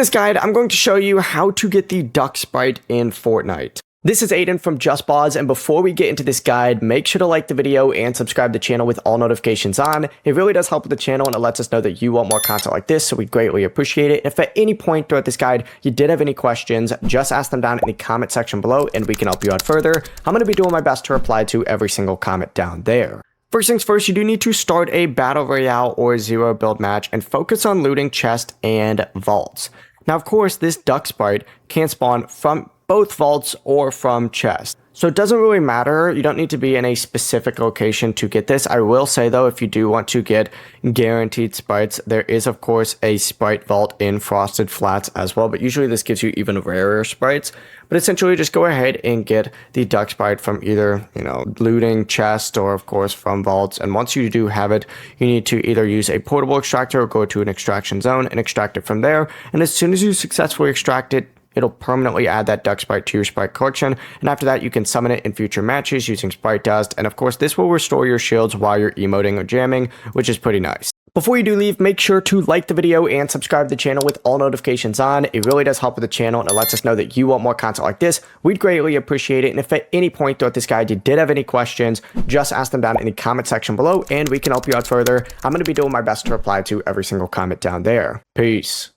this guide, I'm going to show you how to get the Duck Sprite in Fortnite. This is Aiden from Just Pause, and before we get into this guide, make sure to like the video and subscribe to the channel with all notifications on. It really does help with the channel, and it lets us know that you want more content like this, so we greatly appreciate it. If at any point throughout this guide you did have any questions, just ask them down in the comment section below, and we can help you out further. I'm going to be doing my best to reply to every single comment down there. First things first, you do need to start a battle royale or zero build match and focus on looting chests and vaults. Now, of course, this Duck Sprite can spawn from both vaults or from chests. So it doesn't really matter. You don't need to be in a specific location to get this. I will say though, if you do want to get guaranteed sprites, there is of course a sprite vault in Frosted Flats as well, but usually this gives you even rarer sprites. But essentially just go ahead and get the Duck Sprite from either, looting chest or of course from vaults. And once you do have it, you need to either use a portable extractor or go to an extraction zone and extract it from there. And as soon as you successfully extract it, it'll permanently add that Duck Sprite to your Sprite collection, and after that you can summon it in future matches using Sprite Dust, and of course this will restore your shields while you're emoting or jamming, which is pretty nice. Before you do leave, make sure to like the video and subscribe to the channel with all notifications on. It really does help with the channel, and it lets us know that you want more content like this. We'd greatly appreciate it, and if at any point throughout this guide you did have any questions, just ask them down in the comment section below, and we can help you out further. I'm going to be doing my best to reply to every single comment down there. Peace.